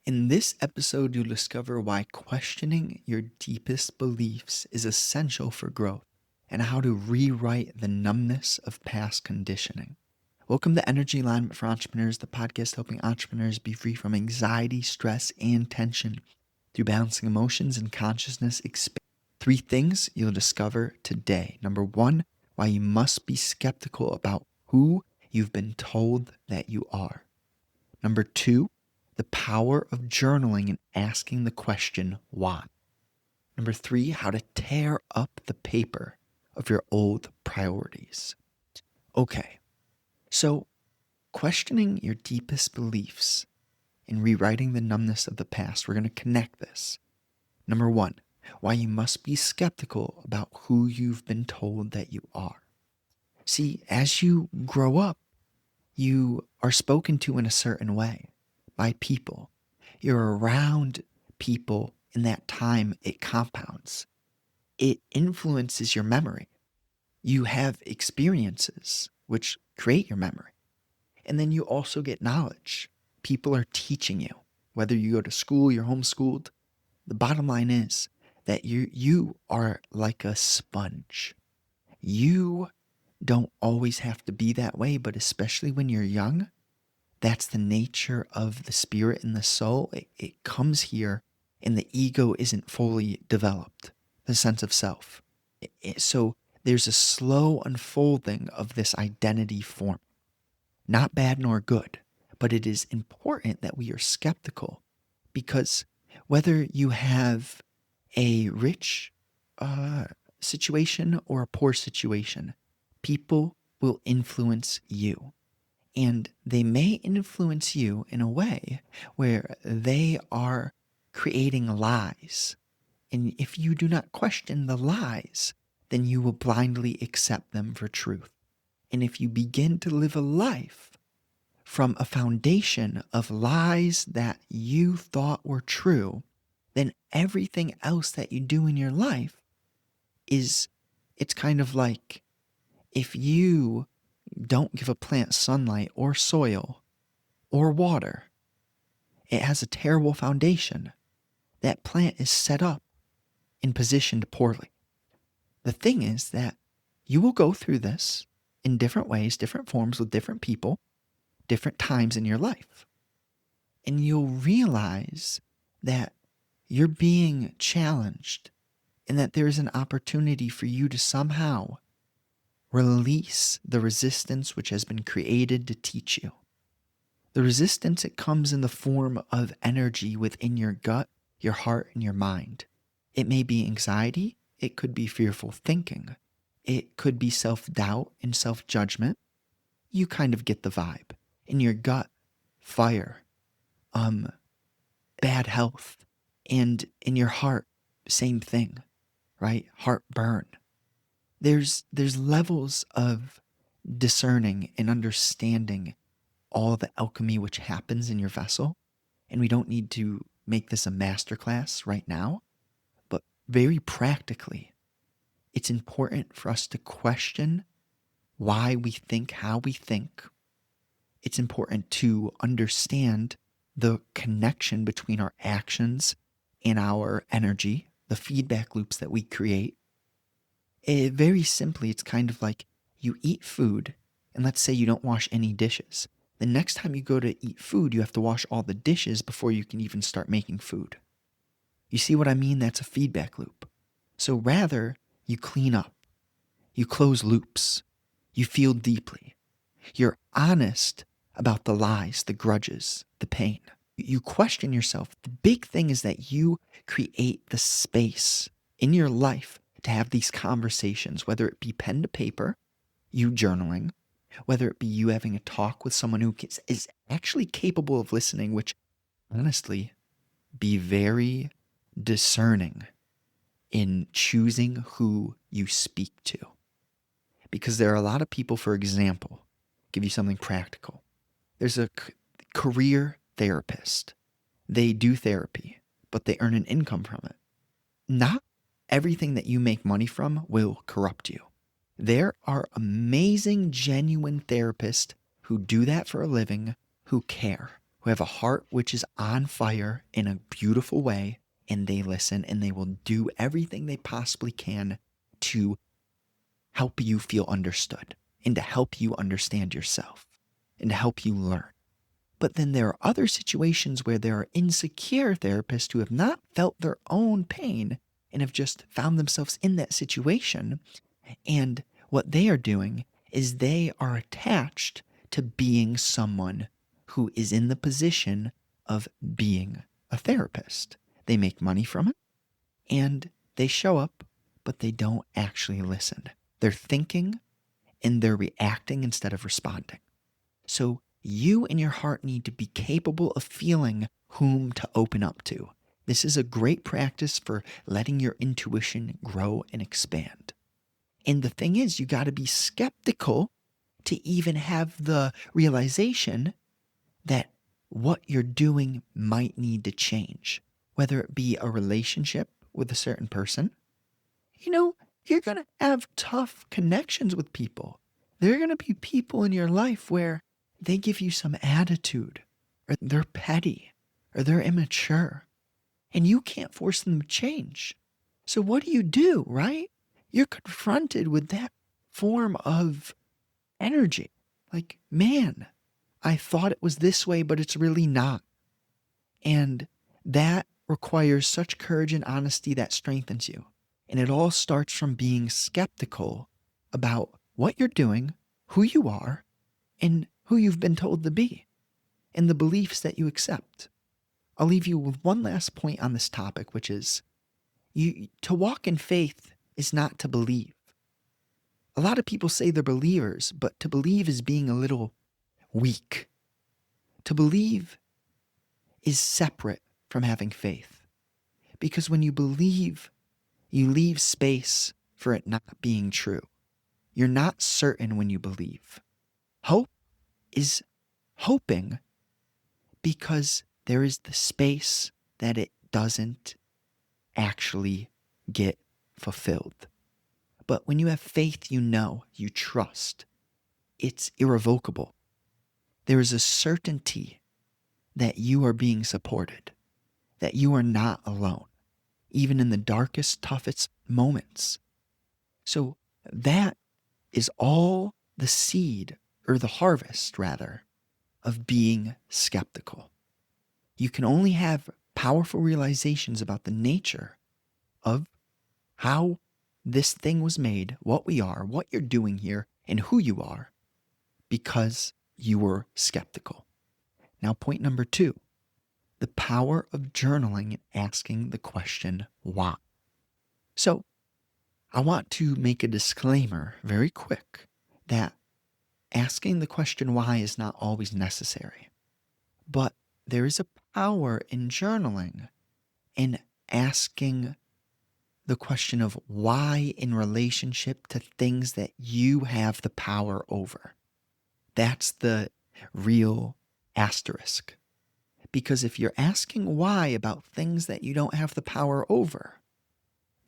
In this episode, you'll discover why questioning your deepest beliefs is essential for growth and how to rewrite the numbness of past conditioning. Welcome to Energy Alignment for Entrepreneurs, the podcast helping entrepreneurs be free from anxiety, stress, and tension through balancing emotions and consciousness. Three things you'll discover today. Number one, why you must be skeptical about who you've been told that you are. Number two, the power of journaling and asking the question, why? Number three, how to tear up the paper of your old priorities. Okay, so questioning your deepest beliefs and rewriting the numbness of the past, we're going to connect this. Number one, why you must be skeptical about who you've been told that you are. See, as you grow up, you are spoken to in a certain way by people. You're around people in that time, it compounds. It influences your memory. You have experiences which create your memory. And then you also get knowledge. People are teaching you. Whether you go to school, you're homeschooled, the bottom line is that you are like a sponge. You don't always have to be that way, but especially when you're young, that's the nature of the spirit and the soul. It comes here and the ego isn't fully developed, the sense of self. So there's a slow unfolding of this identity form. Not bad nor good, but it is important that we are skeptical because whether you have a rich situation or a poor situation, people will influence you. And they may influence you in a way where they are creating lies. And if you do not question the lies, then you will blindly accept them for truth. And if you begin to live a life from a foundation of lies that you thought were true, then everything else that you do in your life it's kind of like if you don't give a plant sunlight or soil or water, it has a terrible foundation. That plant is set up and positioned poorly. The thing is that you will go through this in different ways, different forms with different people, different times in your life. And you'll realize that you're being challenged and that there is an opportunity for you to somehow release the resistance which has been created to teach you. The resistance, it comes in the form of energy within your gut, your heart, and your mind. It may be anxiety. It could be fearful thinking. It could be self-doubt and self-judgment. You kind of get the vibe. In your gut, fire, bad health. And in your heart, same thing, right? Heartburn. There's levels of discerning and understanding all the alchemy which happens in your vessel. And we don't need to make this a masterclass right now, but very practically, it's important for us to question why we think how we think. It's important to understand the connection between our actions and our energy, the feedback loops that we create. Very simply, it's kind of like you eat food, and let's say you don't wash any dishes. The next time you go to eat food, you have to wash all the dishes before you can even start making food. You see what I mean? That's a feedback loop. So rather, you clean up. You close loops. You feel deeply. You're honest about the lies, the grudges, the pain. You question yourself. The big thing is that you create the space in your life to have these conversations, whether it be pen to paper, you journaling, whether it be you having a talk with someone who is actually capable of listening, which honestly, be very discerning in choosing who you speak to. Because there are a lot of people, for example, give you something practical. There's a career therapist. They do therapy, but they earn an income from it. Not everything that you make money from will corrupt you. There are amazing, genuine therapists who do that for a living, who care, who who have a heart which is on fire in a beautiful way, and they listen and they will do everything they possibly can to help you feel understood and to help you understand yourself and to help you learn. But then there are other situations where there are insecure therapists who have not felt their own pain and have just found themselves in that situation. And what they are doing is they are attached to being someone who is in the position of being a therapist. They make money from it and they show up, but they don't actually listen. They're thinking and they're reacting instead of responding. So you and your heart need to be capable of feeling whom to open up to. This is a great practice for letting your intuition grow and expand. And the thing is, you got to be skeptical to even have the realization that what you're doing might need to change, whether it be a relationship with a certain person. You're going to have tough connections with people. There are going to be people in your life where they give you some attitude, or they're petty, or they're immature, and you can't force them to change. So what do, right? You're confronted with that form of energy. Like, man, I thought it was this way, but it's really not. And that requires such courage and honesty that strengthens you. And it all starts from being skeptical about what you're doing, who you are, and who you've been told to be, and the beliefs that you accept. I'll leave you with one last point on this topic, which is to walk in faith is not to believe. A lot of people say they're believers, but to believe is being a little weak. To believe is separate from having faith. Because when you believe, you leave space for it not being true. You're not certain when you believe. Hope is hoping because there is the space that it doesn't actually get fulfilled. But when you have faith, you trust. It's irrevocable. There is a certainty that you are being supported, that you are not alone, even in the darkest, toughest moments. So that is all the seed, or the harvest rather, of being skeptical. You can only have powerful realizations about the nature of how this thing was made, what we are, what you're doing here, and who you are, because you were skeptical. Now, point number 2, the power of journaling and asking the question, why? So, I want to make a disclaimer very quick that asking the question why is not always necessary. But there is a power in journaling in asking the question of why in relationship to things that you have the power over. That's the real asterisk. Because if you're asking why about things that you don't have the power over,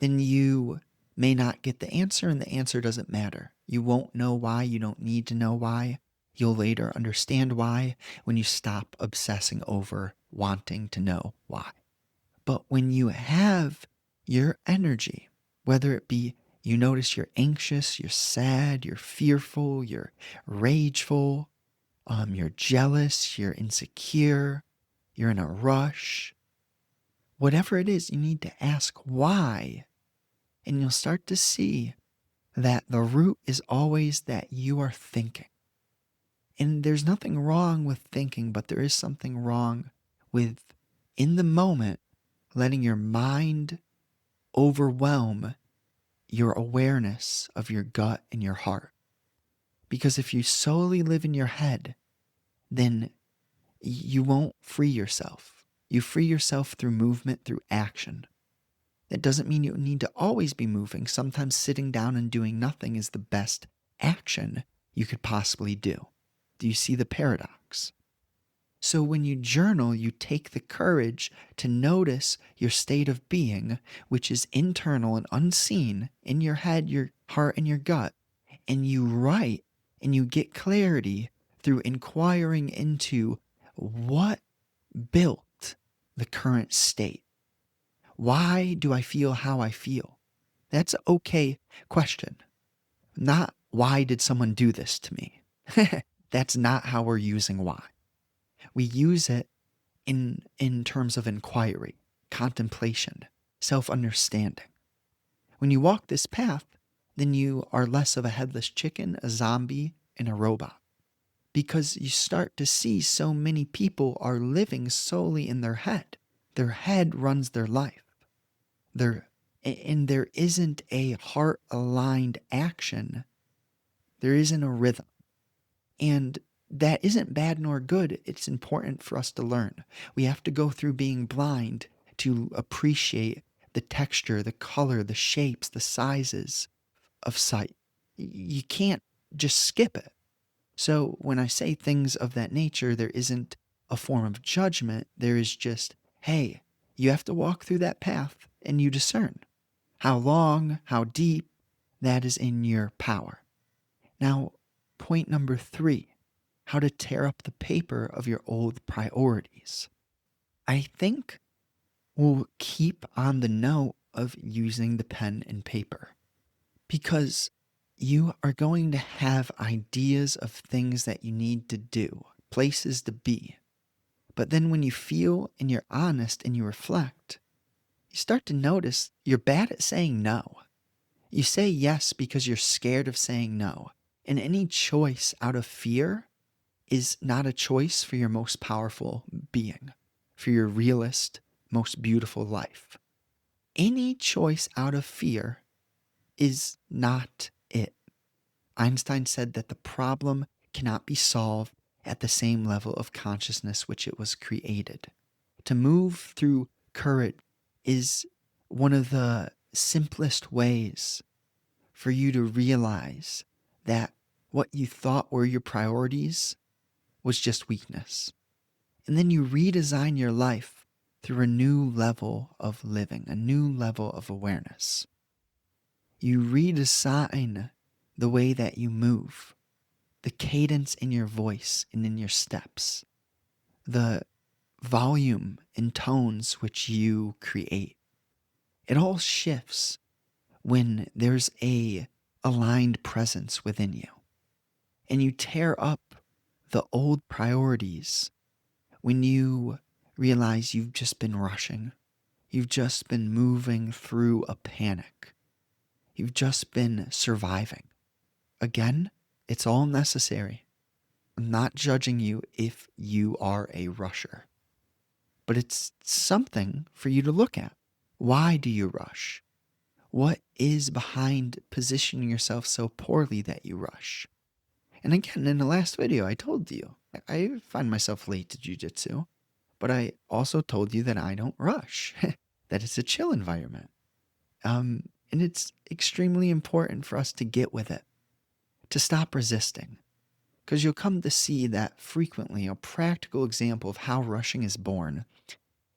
then you may not get the answer, and the answer doesn't matter. You won't know why. You don't need to know why. You'll later understand why when you stop obsessing over wanting to know why. But when you have your energy, whether it be you notice you're anxious, you're sad, you're fearful, you're rageful, you're jealous, you're insecure, you're in a rush, whatever it is, you need to ask why. And you'll start to see that the root is always that you are thinking. And there's nothing wrong with thinking, but there is something wrong with, in the moment, letting your mind overwhelm your awareness of your gut and your heart. Because if you solely live in your head, then you won't free yourself. You free yourself through movement, through action. That doesn't mean you need to always be moving. Sometimes sitting down and doing nothing is the best action you could possibly do. Do you see the paradox? So when you journal, you take the courage to notice your state of being, which is internal and unseen in your head, your heart, and your gut, and you write and you get clarity through inquiring into what built the current state? Why do I feel how I feel? That's an okay question. Not why did someone do this to me? That's not how we're using why. We use it in terms of inquiry, contemplation, self-understanding. When you walk this path, then you are less of a headless chicken, a zombie, and a robot. Because you start to see so many people are living solely in their head. Their head runs their life. And there isn't a heart-aligned action. There isn't a rhythm. And that isn't bad nor good. It's important for us to learn. We have to go through being blind to appreciate the texture, the color, the shapes, the sizes of sight. You can't just skip it. So when I say things of that nature, there isn't a form of judgment. There is just, hey, you have to walk through that path and you discern. How long, how deep, that is in your power. Now, point number 3, how to tear up the paper of your old priorities. I think we'll keep on the note of using the pen and paper because you are going to have ideas of things that you need to do, places to be. But then when you feel and you're honest and you reflect, you start to notice you're bad at saying no. You say yes because you're scared of saying no. And any choice out of fear is not a choice for your most powerful being, for your realest, most beautiful life. Any choice out of fear is not it. Einstein said that the problem cannot be solved at the same level of consciousness which it was created. To move through courage is one of the simplest ways for you to realize that what you thought were your priorities was just weakness. And then you redesign your life through a new level of living, a new level of awareness. You redesign the way that you move, the cadence in your voice and in your steps, the volume and tones which you create. It all shifts when there's a aligned presence within you. And you tear up the old priorities when you realize you've just been rushing. You've just been moving through a panic. You've just been surviving. Again, it's all necessary. I'm not judging you if you are a rusher. But it's something for you to look at. Why do you rush? What is behind positioning yourself so poorly that you rush? And again, in the last video, I told you, I find myself late to jiu-jitsu, but I also told you that I don't rush, that it's a chill environment. And it's extremely important for us to get with it, to stop resisting. Because you'll come to see that frequently a practical example of how rushing is born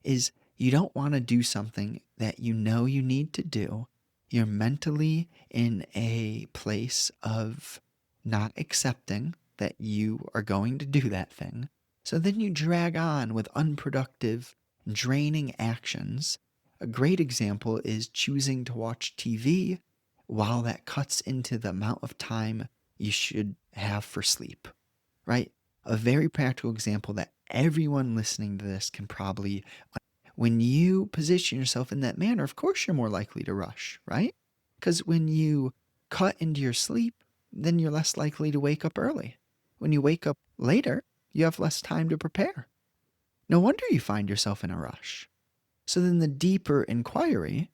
is you don't want to do something that you know you need to do. You're mentally in a place of not accepting that you are going to do that thing. So then you drag on with unproductive, draining actions. A great example is choosing to watch TV while that cuts into the amount of time you should have for sleep, right? A very practical example that everyone listening to this can probably, when you position yourself in that manner, of course you're more likely to rush, right? Because when you cut into your sleep, then you're less likely to wake up early. When you wake up later, you have less time to prepare. No wonder you find yourself in a rush. So then the deeper inquiry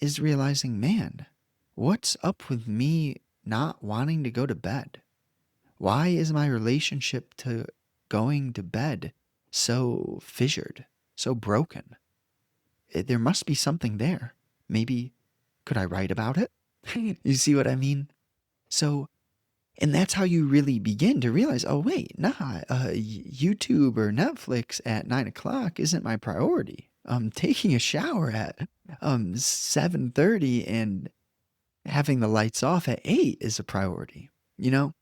is realizing, man, what's up with me not wanting to go to bed? Why is my relationship to going to bed so fissured, so broken? There must be something there. Maybe, could I write about it? You see what I mean? So, and that's how you really begin to realize, oh wait, YouTube or Netflix at 9 o'clock isn't my priority. Taking a shower at 7:30 and having the lights off at 8 is a priority, you know?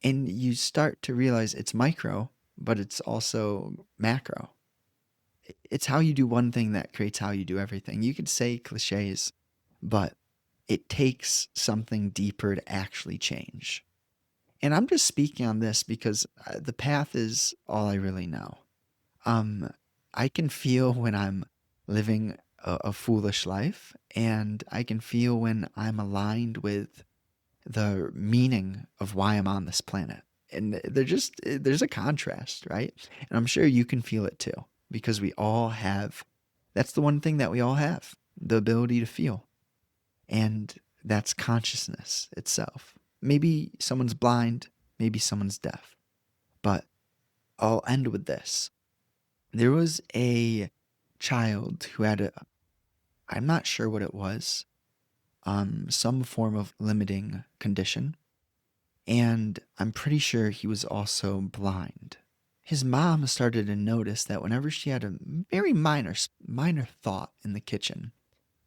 And you start to realize it's micro, but it's also macro. it's how you do one thing that creates how you do everything. You could say cliches, but it takes something deeper to actually change. And I'm just speaking on this because the path is all I really know. Um, I can feel when I'm living a foolish life, and I can feel when I'm aligned with the meaning of why I'm on this planet. And there's a contrast, right? And I'm sure you can feel it too, because we all have, that's the one thing that we all have, the ability to feel. And that's consciousness itself. Maybe someone's blind, maybe someone's deaf. But I'll end with this. There was a child who had I'm not sure what it was, some form of limiting condition. And I'm pretty sure he was also blind. His mom started to notice that whenever she had a very minor thought in the kitchen,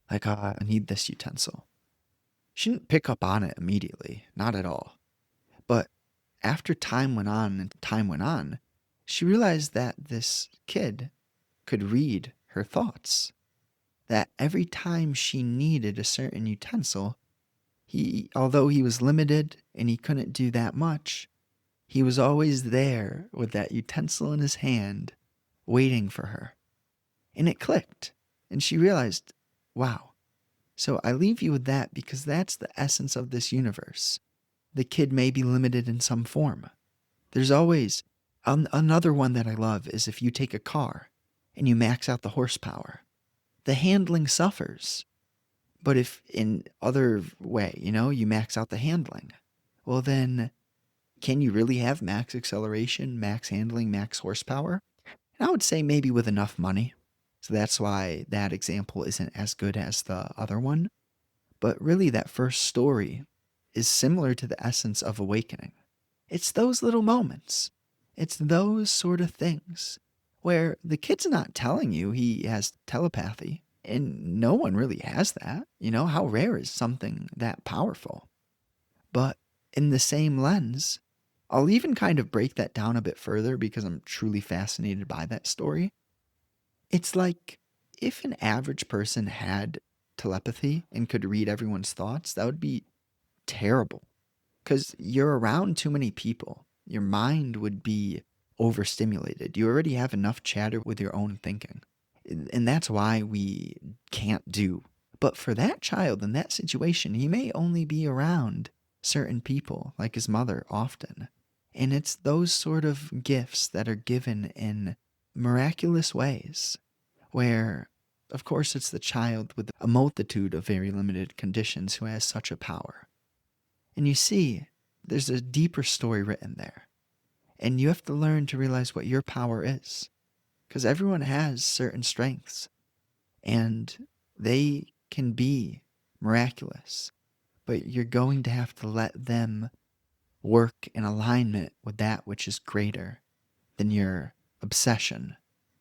like, I need this utensil, she didn't pick up on it immediately, not at all. But after time went on and time went on, she realized that this kid could read her thoughts. That every time she needed a certain utensil, although he was limited and he couldn't do that much, he was always there with that utensil in his hand, waiting for her. And it clicked, and she realized, wow. So I leave you with that because that's the essence of this universe. The kid may be limited in some form. There's always another one that I love is if you take a car and you max out the horsepower, the handling suffers. But if in other way, you max out the handling, well then, can you really have max acceleration, max handling, max horsepower? And I would say maybe with enough money. So that's why that example isn't as good as the other one. But really, that first story is similar to the essence of awakening. It's those little moments. It's those sort of things where the kid's not telling you he has telepathy, and no one really has that. How rare is something that powerful? But in the same lens, I'll even kind of break that down a bit further because I'm truly fascinated by that story. It's like if an average person had telepathy and could read everyone's thoughts, that would be terrible because you're around too many people. Your mind would be overstimulated. You already have enough chatter with your own thinking. And that's why we can't do. But for that child in that situation, he may only be around certain people, like his mother, often. And it's those sort of gifts that are given in miraculous ways, where, of course, it's the child with a multitude of very limited conditions who has such a power. And you see, there's a deeper story written there. And you have to learn to realize what your power is. Because everyone has certain strengths, and they can be miraculous. But you're going to have to let them work in alignment with that which is greater than your obsession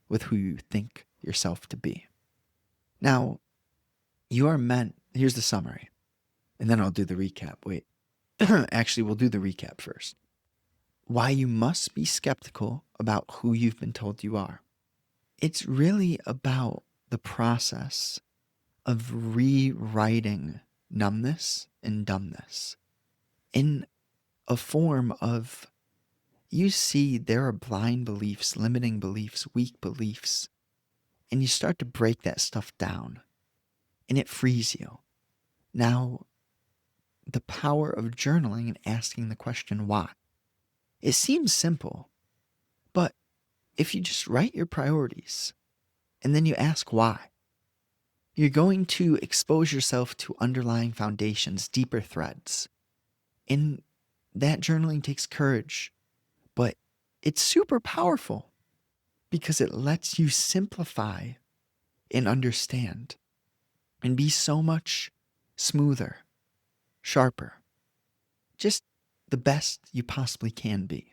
with who you think yourself to be. Now, you are meant, here's the summary, and then I'll do the recap. Wait, actually, we'll do the recap first. Why you must be skeptical about who you've been told you are. It's really about the process of rewriting numbness and dumbness in a form of, you see there are blind beliefs, limiting beliefs, weak beliefs, and you start to break that stuff down, and it frees you. Now, the power of journaling and asking the question why. It seems simple, but if you just write your priorities and then you ask why, you're going to expose yourself to underlying foundations, deeper threads. And that journaling takes courage, but it's super powerful because it lets you simplify and understand and be so much smoother, sharper, just the best you possibly can be.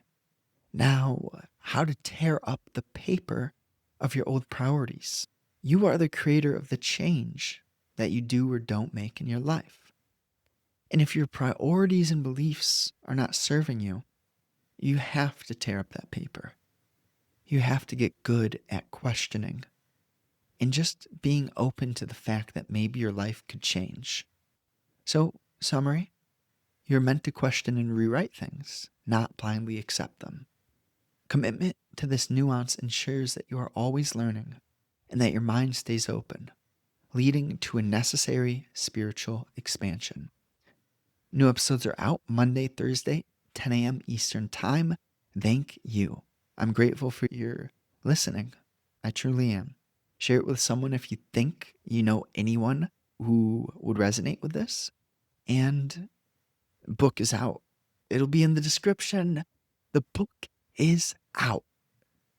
Now, how to tear up the paper of your old priorities. You are the creator of the change that you do or don't make in your life. And if your priorities and beliefs are not serving you, you have to tear up that paper. You have to get good at questioning and just being open to the fact that maybe your life could change. So, summary, you're meant to question and rewrite things, not blindly accept them. Commitment to this nuance ensures that you are always learning and that your mind stays open, leading to a necessary spiritual expansion. New episodes are out Monday, Thursday, 10 a.m. Eastern Time. Thank you. I'm grateful for your listening. I truly am. Share it with someone if you think you know anyone who would resonate with this. And book is out. It'll be in the description. The book is out.